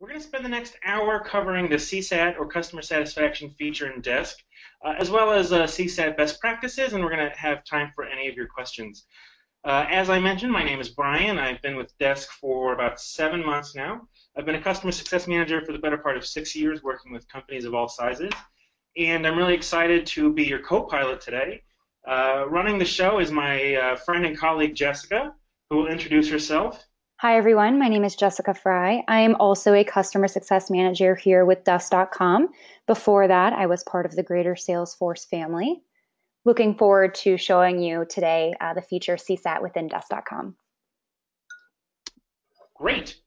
We're going to spend the next hour covering the CSAT or customer satisfaction feature in Desk, as well as CSAT best practices, and we're going to have time for any of your questions. As I mentioned, my name is Brian. I've been with Desk for about 7 months now. I've been a customer success manager for the better part of 6 years, working with companies of all sizes. And I'm really excited to be your co-pilot today. Running the show is my friend and colleague, Jessica, who will introduce herself. Hi, everyone. My name is Jessica Fry. I am also a customer success manager here with Desk.com. Before that, I was part of the greater Salesforce family. Looking forward to showing you today the feature CSAT within Desk.com. Great.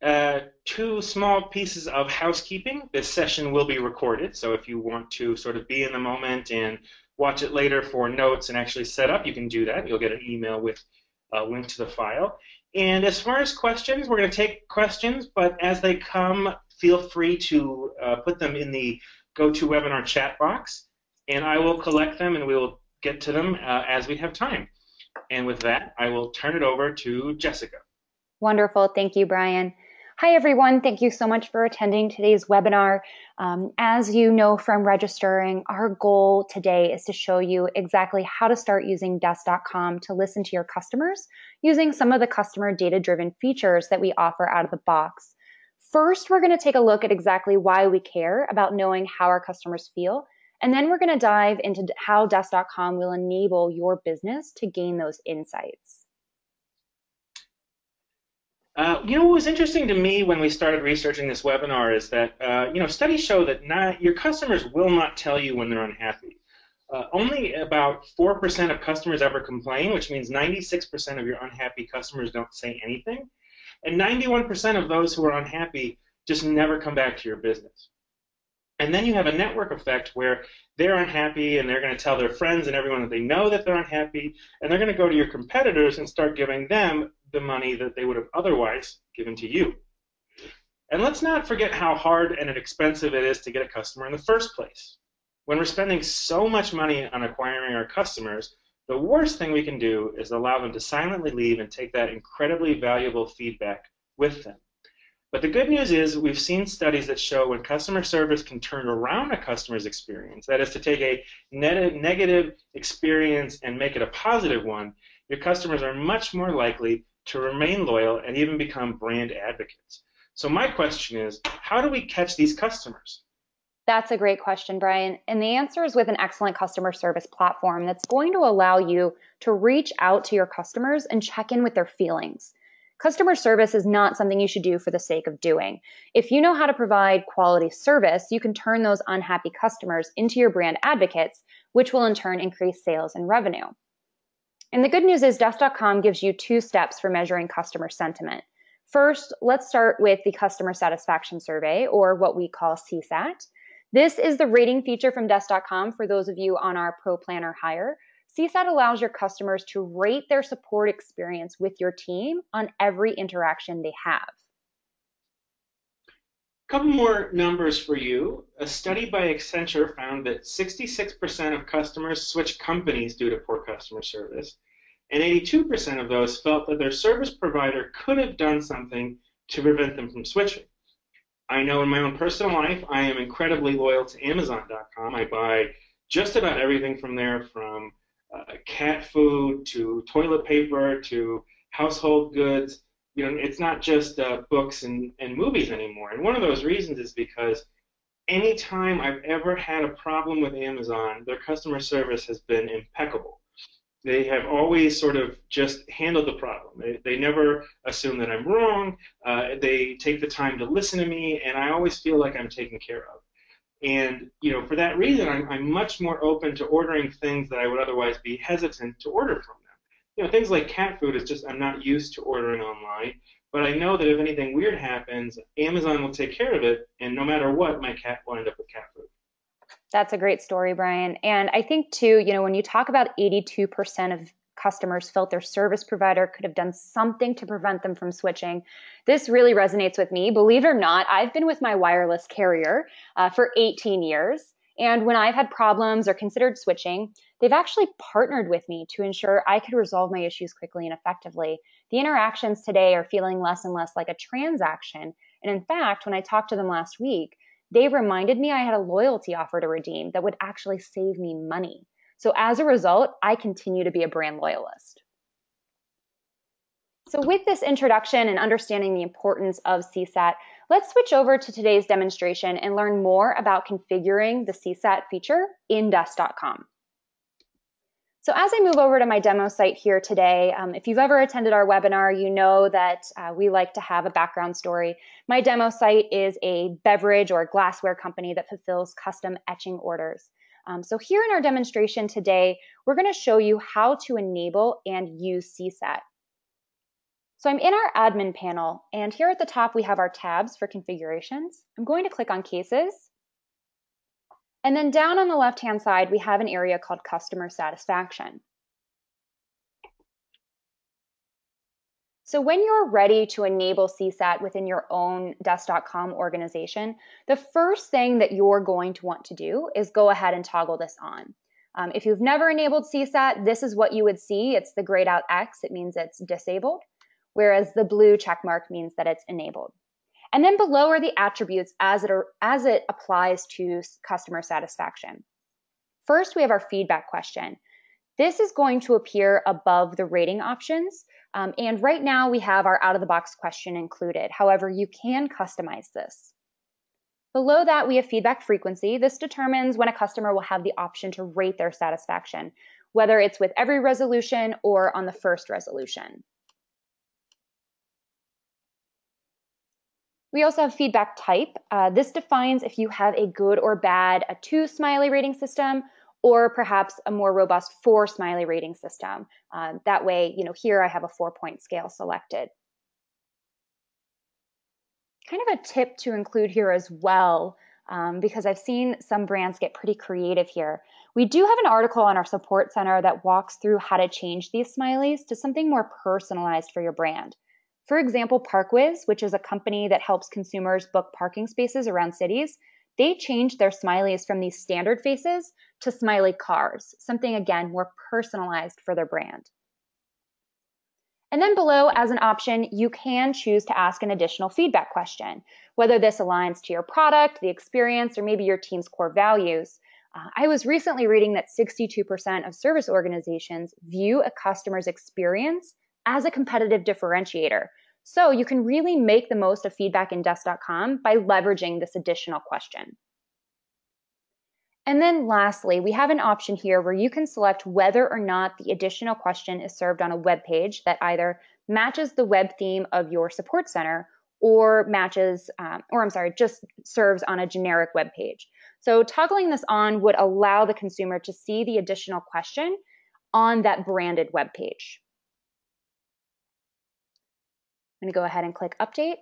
Two small pieces of housekeeping. This session will be recorded, so if you want to sort of be in the moment and watch it later for notes and actually set up, you can do that. You'll get an email with a link to the file. And as far as questions, we're going to take questions, but as they come, feel free to put them in the GoToWebinar chat box, and I will collect them and we will get to them as we have time. And with that, I will turn it over to Jessica. Wonderful. Thank you, Brian. Hi, everyone. Thank you so much for attending today's webinar. As you know from registering, our goal today is to show you exactly how to start using Desk.com to listen to your customers using some of the customer data-driven features that we offer out of the box. First, we're going to take a look at exactly why we care about knowing how our customers feel, and then we're going to dive into how Desk.com will enable your business to gain those insights. What was interesting to me when we started researching this webinar is that, studies show that your customers will not tell you when they're unhappy. Only about 4% of customers ever complain, which means 96% of your unhappy customers don't say anything. And 91% of those who are unhappy just never come back to your business. And then you have a network effect where they're unhappy and they're going to tell their friends and everyone that they know that they're unhappy, and they're going to go to your competitors and start giving them the money that they would have otherwise given to you. And let's not forget how hard and expensive it is to get a customer in the first place. When we're spending so much money on acquiring our customers, the worst thing we can do is allow them to silently leave and take that incredibly valuable feedback with them. But the good news is we've seen studies that show when customer service can turn around a customer's experience, that is to take a negative experience and make it a positive one, your customers are much more likely to remain loyal and even become brand advocates. So my question is, how do we catch these customers? That's a great question, Brian. And the answer is with an excellent customer service platform that's going to allow you to reach out to your customers and check in with their feelings. Customer service is not something you should do for the sake of doing. If you know how to provide quality service, you can turn those unhappy customers into your brand advocates, which will in turn increase sales and revenue. And the good news is Desk.com gives you 2 steps for measuring customer sentiment. First, let's start with the customer satisfaction survey, or what we call CSAT. This is the rating feature from Desk.com for those of you on our Pro Plan or higher. CSAT allows your customers to rate their support experience with your team on every interaction they have. A couple more numbers for you. A study by Accenture found that 66% of customers switch companies due to poor customer service, and 82% of those felt that their service provider could have done something to prevent them from switching. I know in my own personal life, I am incredibly loyal to Amazon.com. I buy just about everything from there, from cat food to toilet paper to household goods. It's not just books and movies anymore. And one of those reasons is because anytime I've ever had a problem with Amazon, their customer service has been impeccable. They have always sort of just handled the problem. They never assume that I'm wrong. They take the time to listen to me, and I always feel like I'm taken care of. And for that reason, I'm much more open to ordering things that I would otherwise be hesitant to order from them. Things like cat food is just I'm not used to ordering online, but I know that if anything weird happens, Amazon will take care of it, and no matter what, my cat will end up with cat food. That's a great story, Brian. And I think too, when you talk about 82% of customers felt their service provider could have done something to prevent them from switching, this really resonates with me. Believe it or not, I've been with my wireless carrier for 18 years. And when I've had problems or considered switching, they've actually partnered with me to ensure I could resolve my issues quickly and effectively. The interactions today are feeling less and less like a transaction And in fact, when I talked to them last week, they reminded me I had a loyalty offer to redeem that would actually save me money. So as a result, I continue to be a brand loyalist. So with this introduction and understanding the importance of CSAT, let's switch over to today's demonstration and learn more about configuring the CSAT feature in Desk.com. So as I move over to my demo site here today, if you've ever attended our webinar, you know that we like to have a background story. My demo site is a beverage or glassware company that fulfills custom etching orders. So here in our demonstration today, we're going to show you how to enable and use CSAT. So I'm in our admin panel, and here at the top we have our tabs for configurations. I'm going to click on cases. And then down on the left-hand side, we have an area called customer satisfaction. So when you're ready to enable CSAT within your own Desk.com organization, the first thing that you're going to want to do is go ahead and toggle this on. If you've never enabled CSAT, this is what you would see. It's the grayed out X. It means it's disabled, whereas the blue check mark means that it's enabled. And then below are the attributes as it applies to customer satisfaction. First, we have our feedback question. This is going to appear above the rating options. And right now we have our out-of-the-box question included. However, you can customize this. Below that, we have feedback frequency. This determines when a customer will have the option to rate their satisfaction, whether it's with every resolution or on the first resolution. We also have feedback type. This defines if you have a good or bad, a 2 smiley rating system, or perhaps a more robust 4 smiley rating system. That way, here I have a 4-point scale selected. Kind of a tip to include here as well, because I've seen some brands get pretty creative here. We do have an article on our support center that walks through how to change these smileys to something more personalized for your brand. For example, ParkWiz, which is a company that helps consumers book parking spaces around cities, they changed their smileys from these standard faces to smiley cars, something again more personalized for their brand. And then below, as an option, you can choose to ask an additional feedback question, whether this aligns to your product, the experience, or maybe your team's core values. I was recently reading that 62% of service organizations view a customer's experience as a competitive differentiator. So you can really make the most of feedback in Desk.com by leveraging this additional question. And then lastly, we have an option here where you can select whether or not the additional question is served on a web page that either matches the web theme of your support center or just serves on a generic web page. So toggling this on would allow the consumer to see the additional question on that branded web page. I'm going to go ahead and click Update.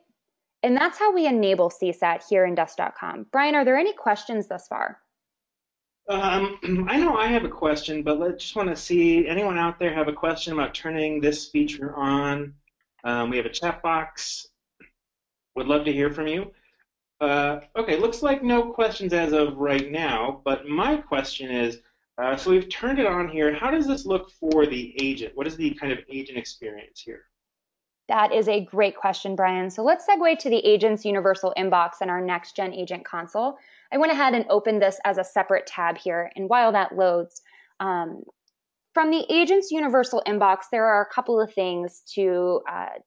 And that's how we enable CSAT here in Desk.com. Brian, are there any questions thus far? I know I have a question, but I just want to see, anyone out there have a question about turning this feature on? We have a chat box. Would love to hear from you. Okay, looks like no questions as of right now, but my question is, so we've turned it on here. How does this look for the agent? What is the kind of agent experience here? That is a great question, Brian. So let's segue to the agent's universal inbox and our next-gen agent console. I went ahead and opened this as a separate tab here. And while that loads, from the agent's universal inbox, there are a couple of things to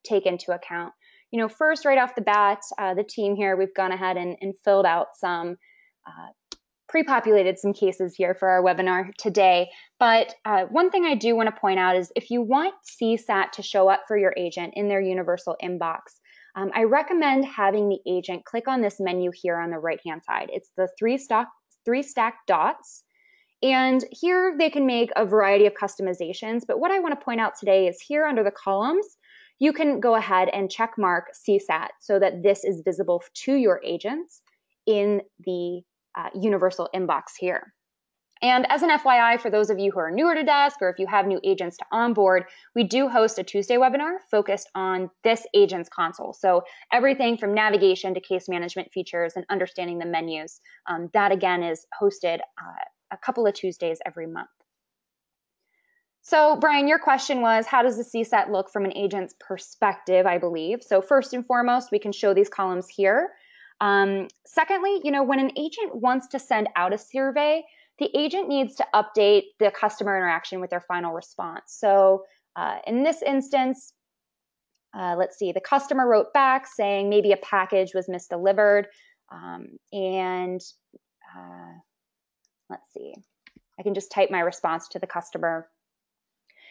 take into account. First, right off the bat, the team here, we've gone ahead and filled out some pre-populated some cases here for our webinar today. But one thing I do want to point out is if you want CSAT to show up for your agent in their universal inbox, I recommend having the agent click on this menu here on the right-hand side. It's the three stacked dots. And here they can make a variety of customizations. But what I want to point out today is here under the columns, you can go ahead and check mark CSAT so that this is visible to your agents in the universal inbox here. And as an FYI, for those of you who are newer to Desk or if you have new agents to onboard, we do host a Tuesday webinar focused on this agent's console. So everything from navigation to case management features and understanding the menus. That again is hosted a couple of Tuesdays every month. So Brian, your question was, how does the CSAT look from an agent's perspective, I believe. So first and foremost, we can show these columns here. Secondly, when an agent wants to send out a survey, the agent needs to update the customer interaction with their final response. So in this instance, let's see, the customer wrote back saying maybe a package was misdelivered. Let's see, I can just type my response to the customer.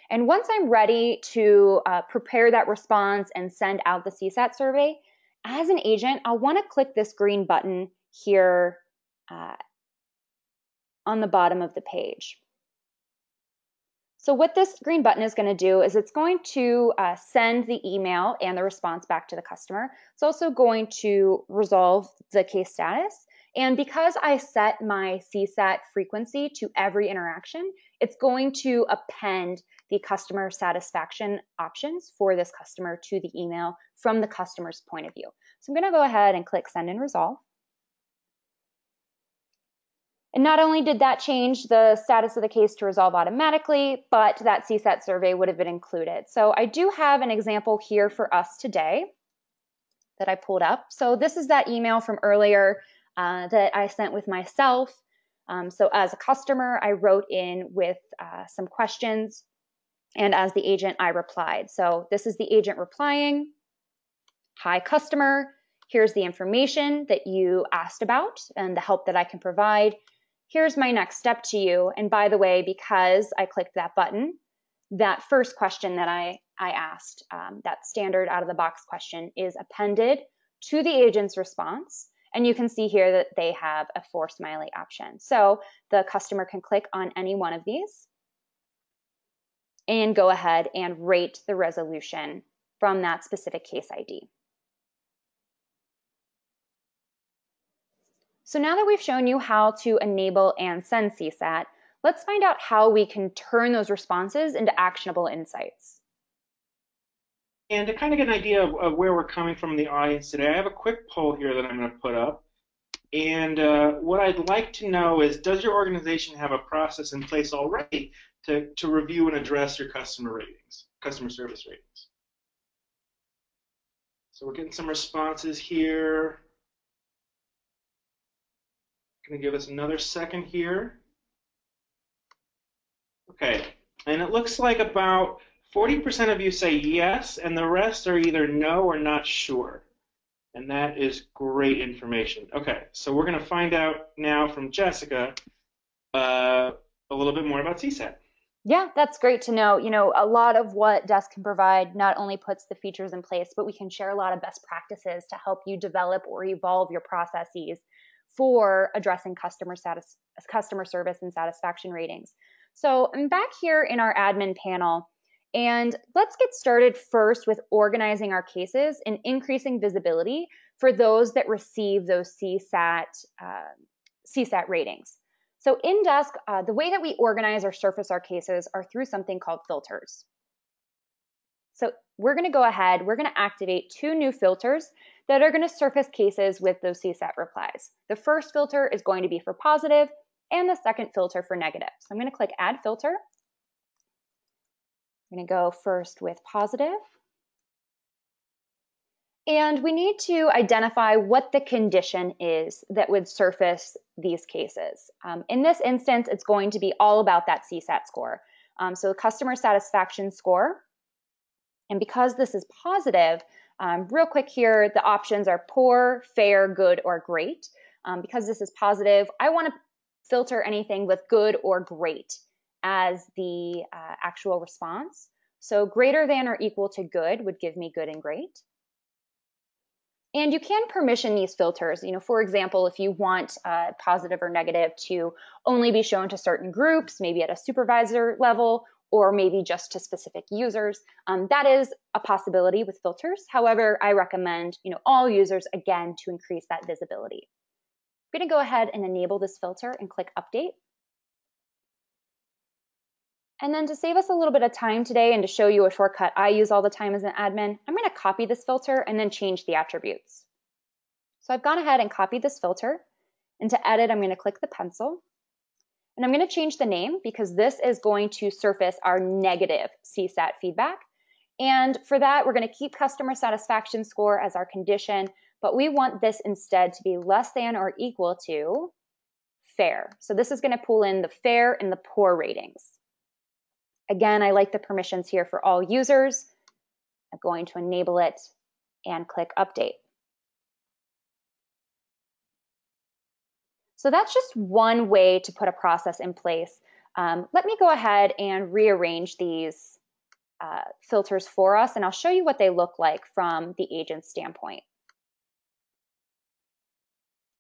And once I'm ready to prepare that response and send out the CSAT survey, as an agent, I'll want to click this green button here on the bottom of the page. So what this green button is going to do is it's going to send the email and the response back to the customer. It's also going to resolve the case status. And because I set my CSAT frequency to every interaction, it's going to append the customer satisfaction options for this customer to the email from the customer's point of view. So I'm going to go ahead and click Send and Resolve. And not only did that change the status of the case to resolve automatically, but that CSAT survey would have been included. So I do have an example here for us today that I pulled up. So this is that email from earlier that I sent with myself. So as a customer, I wrote in with some questions, and as the agent, I replied. So this is the agent replying. Hi, customer. Here's the information that you asked about and the help that I can provide. Here's my next step to you. And by the way, because I clicked that button, that first question that I asked, that standard out of the box question, is appended to the agent's response. And you can see here that they have a 4 smiley option. So the customer can click on any one of these and go ahead and rate the resolution from that specific case ID. So now that we've shown you how to enable and send CSAT, let's find out how we can turn those responses into actionable insights. And to kind of get an idea of where we're coming from in the audience today, I have a quick poll here that I'm going to put up. And what I'd like to know is, does your organization have a process in place already to review and address your customer service ratings? So we're getting some responses here. Going to give us another second here. Okay, and it looks like about 40% of you say yes, and the rest are either no or not sure. And that is great information. Okay, so we're going to find out now from Jessica a little bit more about CSAT. Yeah, that's great to know. A lot of what Desk can provide not only puts the features in place, but we can share a lot of best practices to help you develop or evolve your processes for addressing customer service and satisfaction ratings. So I'm back here in our admin panel, and let's get started first with organizing our cases and increasing visibility for those that receive those CSAT ratings. So in Desk, the way that we organize or surface our cases are through something called filters. So we're going to go ahead, we're going to activate 2 new filters that are going to surface cases with those CSAT replies. The first filter is going to be for positive, and the second filter for negative. So I'm going to click Add Filter. I'm going to go first with positive. And we need to identify what the condition is that would surface these cases. In this instance, it's going to be all about that CSAT score. So the customer satisfaction score. And because this is positive, real quick here, the options are poor, fair, good, or great. Because this is positive, I want to filter anything with good or great as the actual response. So greater than or equal to good would give me good and great. And you can permission these filters. For example, if you want positive or negative to only be shown to certain groups, maybe at a supervisor level, or maybe just to specific users, that is a possibility with filters. However, I recommend all users, again, to increase that visibility. I'm going to go ahead and enable this filter and click Update. And then to save us a little bit of time today and to show you a shortcut I use all the time as an admin, I'm going to copy this filter and then change the attributes. So I've gone ahead and copied this filter. And to edit, I'm going to click the pencil. And I'm going to change the name because this is going to surface our negative CSAT feedback. And for that, we're going to keep customer satisfaction score as our condition, but we want this instead to be less than or equal to fair. So this is going to pull in the fair and the poor ratings. Again, I like the permissions here for all users. I'm going to enable it and click update. So that's just one way to put a process in place. Let me go ahead and rearrange these filters for us, and I'll show you what they look like from the agent standpoint.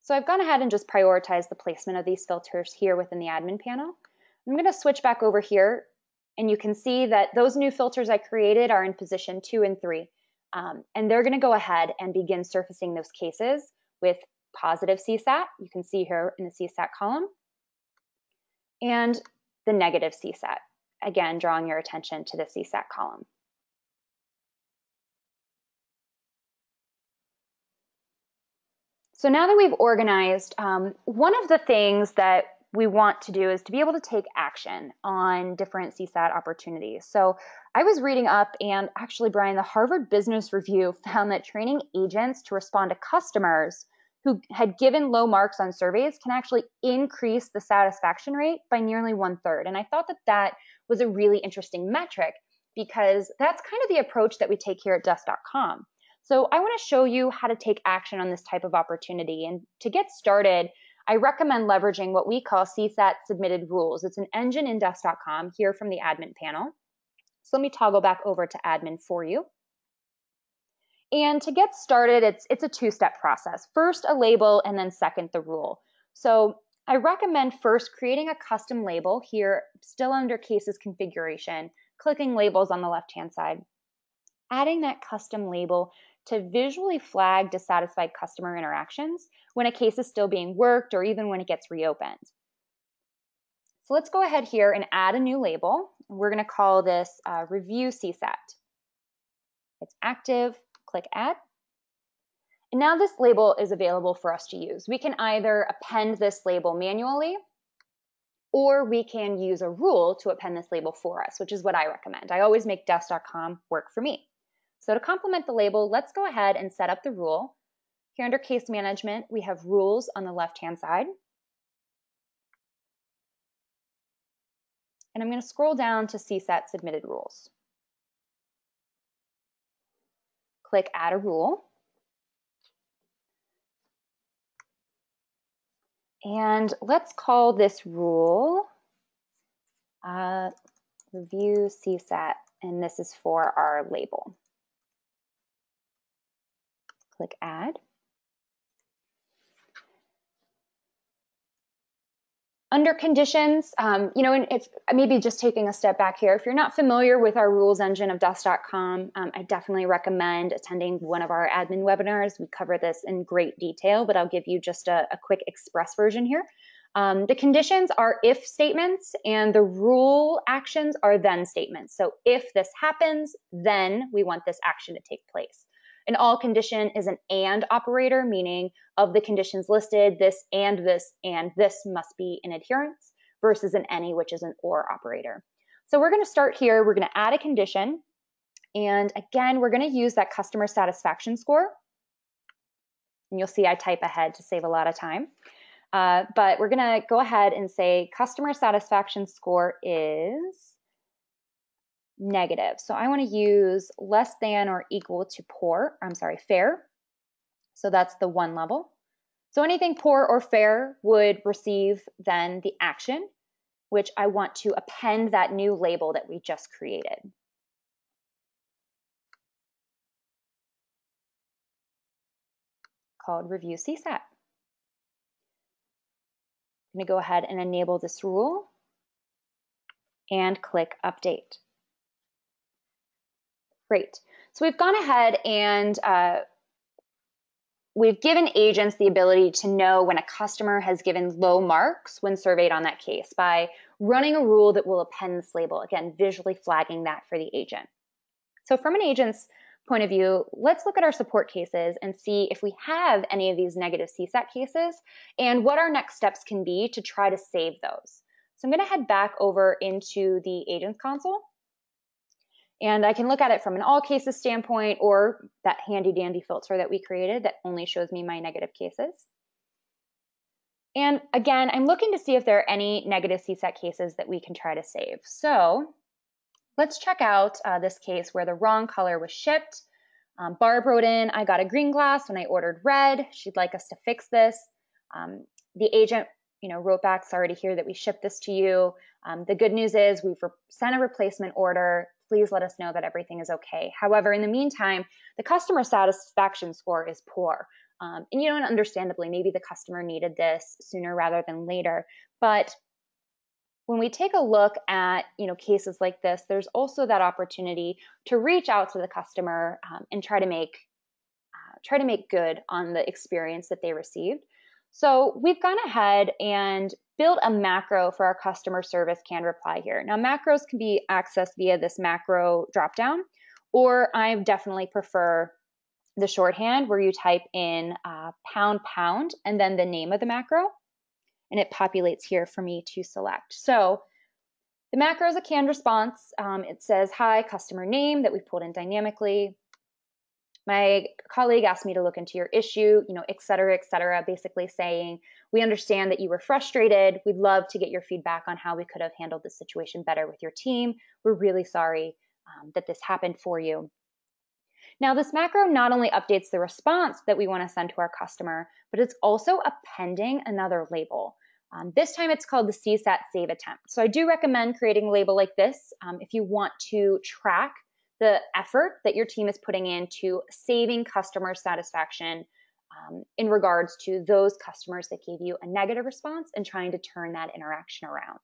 So I've gone ahead and just prioritized the placement of these filters here within the admin panel. I'm going to switch back over here, and you can see that those new filters I created are in position 2 and 3. And they're going to go ahead and begin surfacing those cases with positive CSAT, you can see here in the CSAT column, and the negative CSAT, again, drawing your attention to the CSAT column. So now that we've organized, one of the things that we want to do is to be able to take action on different CSAT opportunities. So I was reading up, and actually, Brian, the Harvard Business Review found that training agents to respond to customers who had given low marks on surveys can actually increase the satisfaction rate by nearly 1/3. And I thought that that was a really interesting metric because that's kind of the approach that we take here at Desk.com. So I want to show you how to take action on this type of opportunity. And to get started, I recommend leveraging what we call CSAT submitted rules. It's an engine in Desk.com here from the admin panel. So let me toggle back over to admin for you. And to get started, it's a two-step process. First, a label, and then second, the rule. So I recommend first creating a custom label here, still under cases configuration, clicking labels on the left-hand side, adding that custom label to visually flag dissatisfied customer interactions when a case is still being worked or even when it gets reopened. So let's go ahead here and add a new label. We're going to call this Review CSAT. It's active. Click Add. And now this label is available for us to use. We can either append this label manually, or we can use a rule to append this label for us, which is what I recommend. I always make Desk.com work for me. So to complement the label, let's go ahead and set up the rule. Here under Case Management, we have Rules on the left-hand side. And I'm going to scroll down to CSAT Submitted Rules. Click Add a Rule. And let's call this rule Review CSAT, and this is for our label. Click Add. Under conditions, and if maybe just taking a step back here, if you're not familiar with our rules engine of Desk.com, I definitely recommend attending one of our admin webinars. We cover this in great detail, but I'll give you just a quick express version here. The conditions are if statements, and the rule actions are then statements. So if this happens, then we want this action to take place. An all condition is an and operator, meaning of the conditions listed, this and this must be in adherence, versus an any, which is an or operator. So we're going to start here. We're going to add a condition. And again, we're going to use that customer satisfaction score. And you'll see I type ahead to save a lot of time. But we're going to go ahead and say customer satisfaction score is negative. So I want to use less than or equal to fair. So that's the 1 level. So anything poor or fair would receive then the action, which I want to append that new label that we just created. Called Review CSAT. I'm going to go ahead and enable this rule and click Update. Great. So we've gone ahead and we've given agents the ability to know when a customer has given low marks when surveyed on that case by running a rule that will append this label, again, visually flagging that for the agent. So from an agent's point of view, let's look at our support cases and see if we have any of these negative CSAT cases and what our next steps can be to try to save those. So I'm going to head back over into the Agents console. And I can look at it from an all cases standpoint or that handy dandy filter that we created that only shows me my negative cases. And again, I'm looking to see if there are any negative CSAT cases that we can try to save. So let's check out this case where the wrong color was shipped. Barb wrote in, I got a green glass when I ordered red. She'd like us to fix this. The agent wrote back, sorry to hear that we shipped this to you. The good news is we've sent a replacement order. Please let us know that everything is okay. However, in the meantime, the customer satisfaction score is poor. And understandably, maybe the customer needed this sooner rather than later. But when we take a look at cases like this, there's also that opportunity to reach out to the customer and try to make good on the experience that they received. So we've gone ahead and built a macro for our customer service canned reply here. Now macros can be accessed via this macro dropdown, or I definitely prefer the shorthand where you type in ## and then the name of the macro, and it populates here for me to select. So the macro is a canned response. It says, hi, customer name that we pulled in dynamically. My colleague asked me to look into your issue, et cetera, basically saying, we understand that you were frustrated. We'd love to get your feedback on how we could have handled this situation better with your team. We're really sorry that this happened for you. Now, this macro not only updates the response that we want to send to our customer, but it's also appending another label. This time it's called the CSAT save attempt. So I do recommend creating a label like this if you want to track the effort that your team is putting into saving customer satisfaction in regards to those customers that gave you a negative response and trying to turn that interaction around.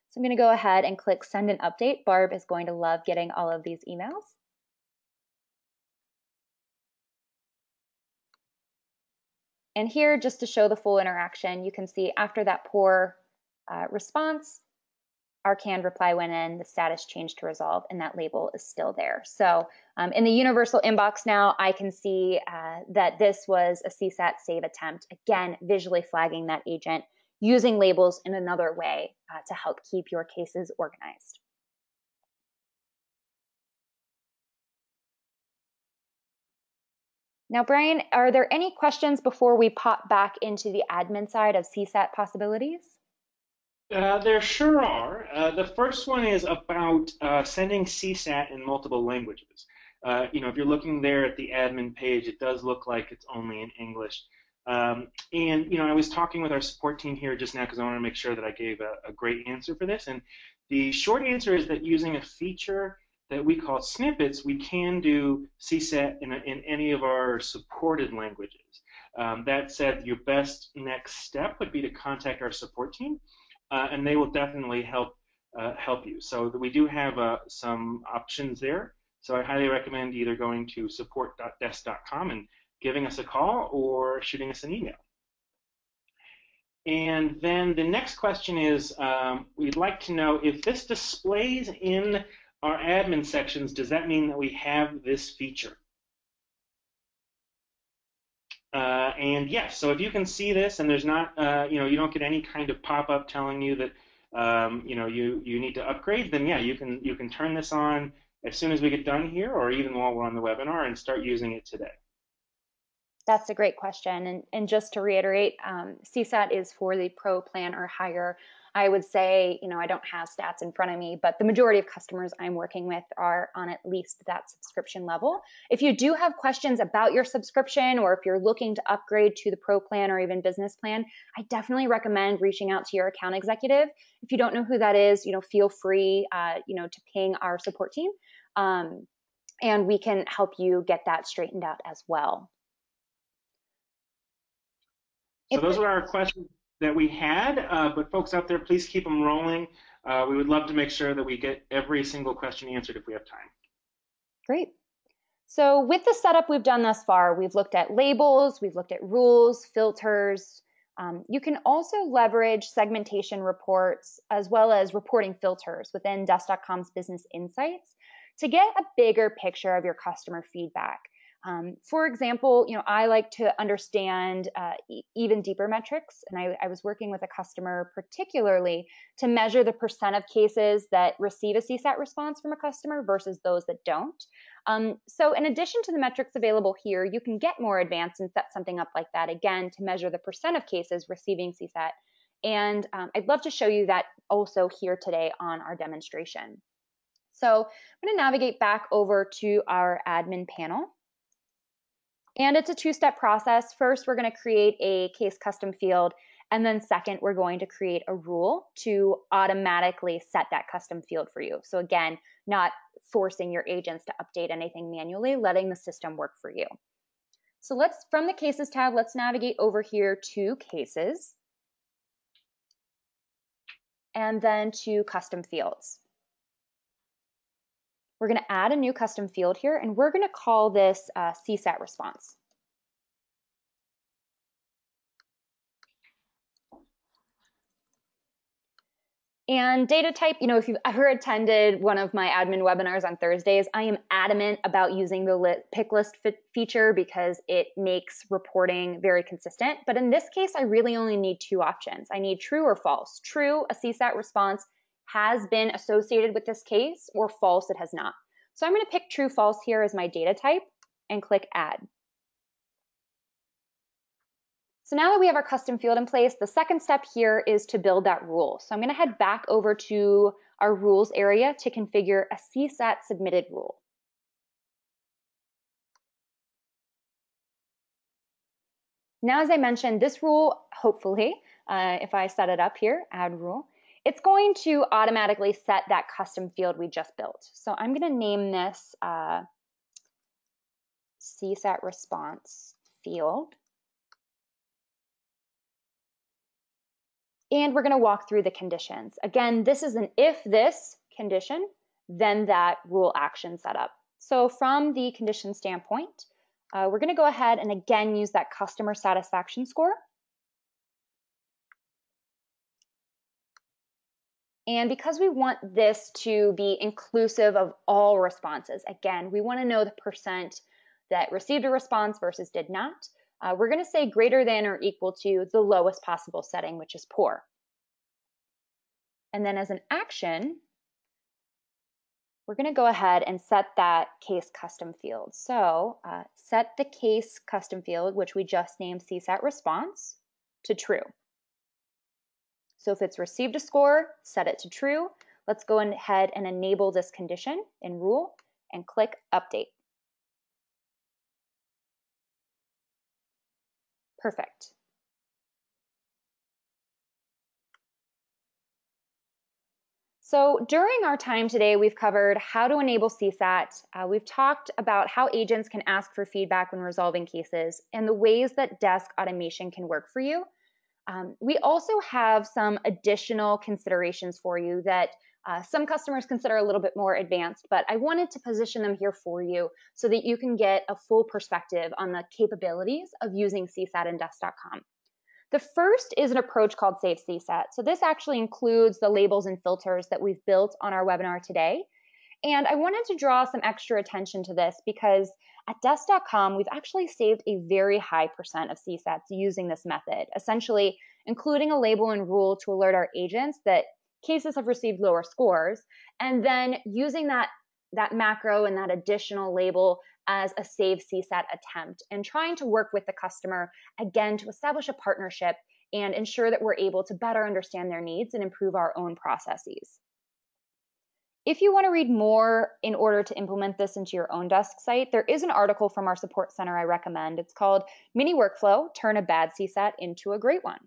So I'm going to go ahead and click send an update. Barb is going to love getting all of these emails. And here, just to show the full interaction, you can see after that poor response, our canned reply went in, the status changed to resolve, and that label is still there. So in the universal inbox now, I can see that this was a CSAT save attempt, again, visually flagging that agent, using labels in another way to help keep your cases organized. Now, Brian, are there any questions before we pop back into the admin side of CSAT possibilities? There sure are. The first one is about sending CSAT in multiple languages. If you're looking there at the admin page, it does look like it's only in English. I was talking with our support team here just now because I want to make sure that I gave a great answer for this. And the short answer is that using a feature that we call snippets, we can do CSAT in any of our supported languages. That said, your best next step would be to contact our support team, and they will definitely help you. So we do have some options there. So I highly recommend either going to support.desk.com and giving us a call or shooting us an email. And then the next question is, we'd like to know if this displays in our admin sections, does that mean that we have this feature? And yes, so if you can see this and there's not, you don't get any kind of pop-up telling you that, you need to upgrade, then yeah, you can turn this on as soon as we get done here, or even while we're on the webinar, and start using it today. That's a great question. And just to reiterate, CSAT is for the pro plan or higher. I would say, I don't have stats in front of me, but the majority of customers I'm working with are on at least that subscription level. If you do have questions about your subscription, or if you're looking to upgrade to the pro plan or even business plan, I definitely recommend reaching out to your account executive. If you don't know who that is, feel free, to ping our support team, and we can help you get that straightened out as well. So those are our questions that we had, but folks out there, please keep them rolling. We would love to make sure that we get every single question answered if we have time. Great. So with the setup we've done thus far, we've looked at labels, we've looked at rules, filters. You can also leverage segmentation reports as well as reporting filters within Desk.com's Business Insights to get a bigger picture of your customer feedback. For example, I like to understand even deeper metrics, and I was working with a customer particularly to measure the percent of cases that receive a CSAT response from a customer versus those that don't. So in addition to the metrics available here, you can get more advanced and set something up like that, again, to measure the percent of cases receiving CSAT. And I'd love to show you that also here today on our demonstration. So I'm going to navigate back over to our admin panel. And it's a two-step process. First, we're going to create a case custom field. And then second, we're going to create a rule to automatically set that custom field for you. So again, not forcing your agents to update anything manually, letting the system work for you. So from the Cases tab, let's navigate over here to Cases. And then to Custom Fields. We're going to add a new custom field here, and we're going to call this CSAT response. And data type, if you've ever attended one of my admin webinars on Thursdays, I am adamant about using the pick list feature because it makes reporting very consistent. But in this case, I really only need two options. I need true or false. True, a CSAT response has been associated with this case, or false, it has not. So I'm going to pick true false here as my data type and click add. So now that we have our custom field in place, the second step here is to build that rule. So I'm going to head back over to our rules area to configure a CSAT submitted rule. Now, as I mentioned, this rule, hopefully, if I set it up here, add rule, it's going to automatically set that custom field we just built. So I'm going to name this CSAT response field. And we're going to walk through the conditions. Again, this is an if this condition, then that rule action setup. So from the condition standpoint, we're going to go ahead and again use that customer satisfaction score. And because we want this to be inclusive of all responses, again, we want to know the percent that received a response versus did not. We're going to say greater than or equal to the lowest possible setting, which is poor. And then as an action, we're going to go ahead and set that case custom field. So set the case custom field, which we just named CSAT response, to true. So if it's received a score, set it to true. Let's go ahead and enable this condition in rule and click update. Perfect. So during our time today, we've covered how to enable CSAT. We've talked about how agents can ask for feedback when resolving cases and the ways that desk automation can work for you. We also have some additional considerations for you that some customers consider a little bit more advanced, but I wanted to position them here for you so that you can get a full perspective on the capabilities of using CSAT in Desk.com. The first is an approach called Save CSAT. So this actually includes the labels and filters that we've built on our webinar today. And I wanted to draw some extra attention to this because at Desk.com, we've actually saved a very high percent of CSATs using this method, essentially including a label and rule to alert our agents that cases have received lower scores, and then using that macro and that additional label as a Save CSAT attempt, and trying to work with the customer, again, to establish a partnership and ensure that we're able to better understand their needs and improve our own processes. If you want to read more in order to implement this into your own desk site, there is an article from our support center I recommend. It's called Mini Workflow, Turn a Bad CSAT into a Great One.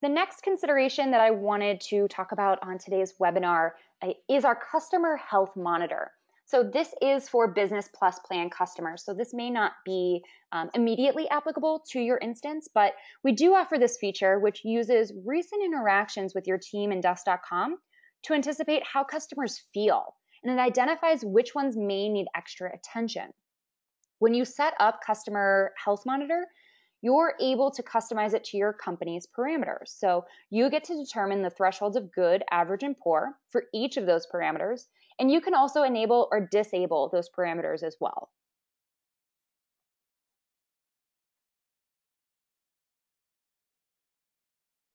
The next consideration that I wanted to talk about on today's webinar is our Customer Health Monitor. So this is for Business Plus plan customers. So this may not be immediately applicable to your instance, but we do offer this feature which uses recent interactions with your team in Desk.com to anticipate how customers feel, and it identifies which ones may need extra attention. When you set up Customer Health Monitor, you're able to customize it to your company's parameters. So you get to determine the thresholds of good, average, and poor for each of those parameters, And you can also enable or disable those parameters as well.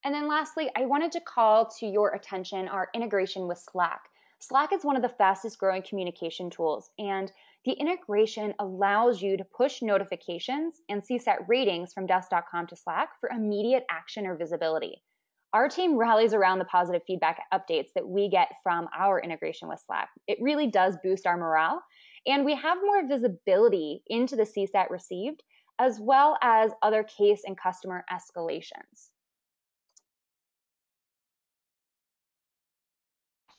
And then lastly, I wanted to call to your attention our integration with Slack. Slack is one of the fastest growing communication tools, and the integration allows you to push notifications and CSAT ratings from Desk.com to Slack for immediate action or visibility. Our team rallies around the positive feedback updates that we get from our integration with Slack. It really does boost our morale, and we have more visibility into the CSAT received, as well as other case and customer escalations.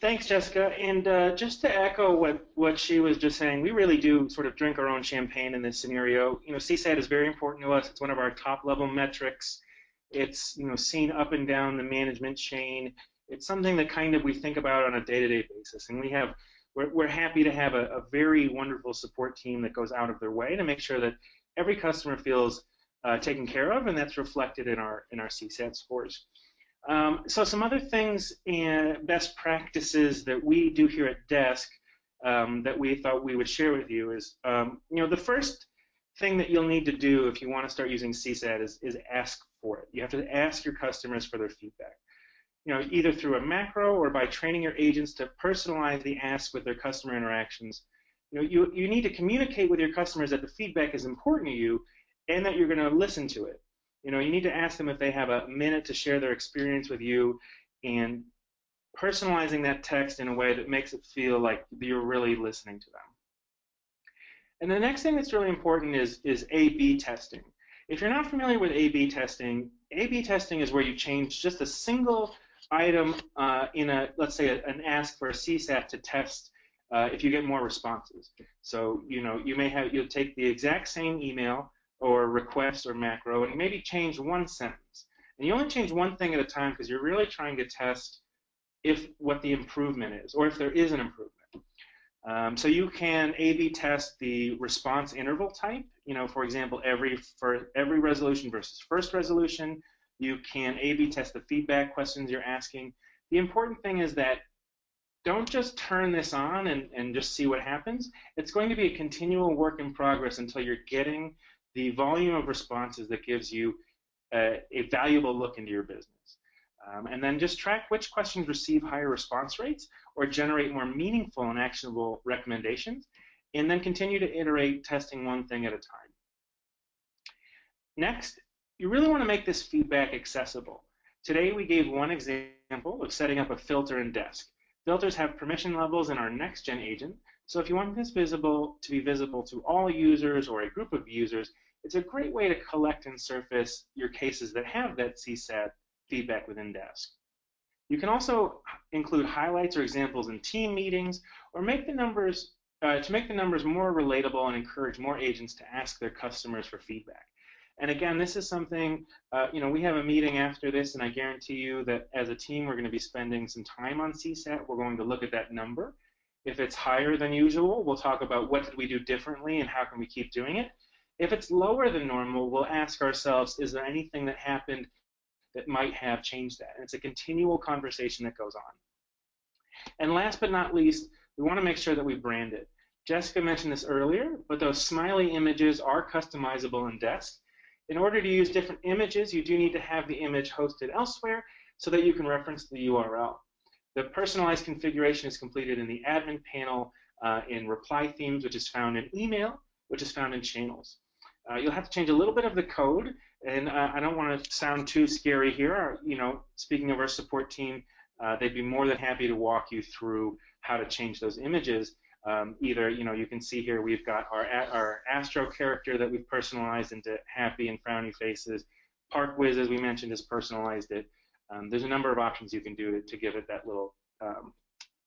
Thanks, Jessica. And just to echo what she was just saying, we really do sort of drink our own champagne in this scenario. CSAT is very important to us. It's one of our top-level metrics. It's seen up and down the management chain. It's something that kind of we think about on a day-to-day basis. And we're happy to have a very wonderful support team that goes out of their way to make sure that every customer feels taken care of, and that's reflected in our CSAT scores. So some other things and best practices that we do here at Desk that we thought we would share with you is, the first thing that you'll need to do if you want to start using CSAT is ask for it. You have to ask your customers for their feedback. Either through a macro or by training your agents to personalize the ask with their customer interactions. You need to communicate with your customers that the feedback is important to you and that you're going to listen to it. You need to ask them if they have a minute to share their experience with you, and personalizing that text in a way that makes it feel like you're really listening to them. And the next thing that's really important is A/B testing. If you're not familiar with A/B testing is where you change just a single item in let's say an ask for a CSAT to test if you get more responses. So you'll take the exact same email or request or macro, and maybe change one sentence. And you only change one thing at a time because you're really trying to test what the improvement is, or if there is an improvement. So you can A/B test the response interval type. For example, for every resolution versus first resolution. You can A/B test the feedback questions you're asking. The important thing is that don't just turn this on and just see what happens. It's going to be a continual work in progress until you're getting the volume of responses that gives you a valuable look into your business. And then just track which questions receive higher response rates or generate more meaningful and actionable recommendations, and then continue to iterate, testing one thing at a time. Next, you really want to make this feedback accessible. Today we gave one example of setting up a filter in Desk. Filters have permission levels in our next-gen agent, so if you want this to be visible to all users or a group of users, it's a great way to collect and surface your cases that have that CSAT feedback within Desk. You can also include highlights or examples in team meetings, or make the numbers more relatable and encourage more agents to ask their customers for feedback. And again, this is something, we have a meeting after this, and I guarantee you that as a team, we're going to be spending some time on CSAT. We're going to look at that number. If it's higher than usual, we'll talk about what did we do differently and how can we keep doing it. If it's lower than normal, we'll ask ourselves, is there anything that happened that might have changed that? And it's a continual conversation that goes on. And last but not least, we want to make sure that we brand it. Jessica mentioned this earlier, but those smiley images are customizable in Desk. In order to use different images, you do need to have the image hosted elsewhere so that you can reference the URL. The personalized configuration is completed in the admin panel in reply themes, which is found in email, which is found in channels. You'll have to change a little bit of the code, and I don't want to sound too scary here. Speaking of our support team, they'd be more than happy to walk you through how to change those images. You can see here we've got our Astro character that we've personalized into happy and frowny faces. Park Whiz, as we mentioned, has personalized it. There's a number of options you can do to give it that little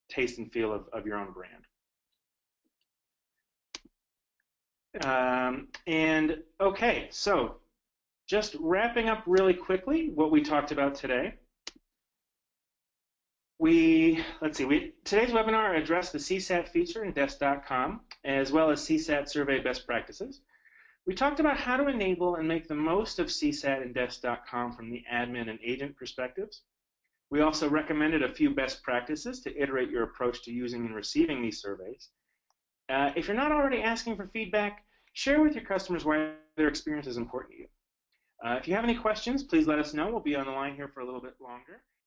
taste and feel of your own brand. And okay, so just wrapping up really quickly what we talked about today. Today's webinar addressed the CSAT feature in Desk.com, as well as CSAT survey best practices. We talked about how to enable and make the most of CSAT in Desk.com from the admin and agent perspectives. We also recommended a few best practices to iterate your approach to using and receiving these surveys. If you're not already asking for feedback, share with your customers why their experience is important to you. If you have any questions, please let us know. We'll be on the line here for a little bit longer.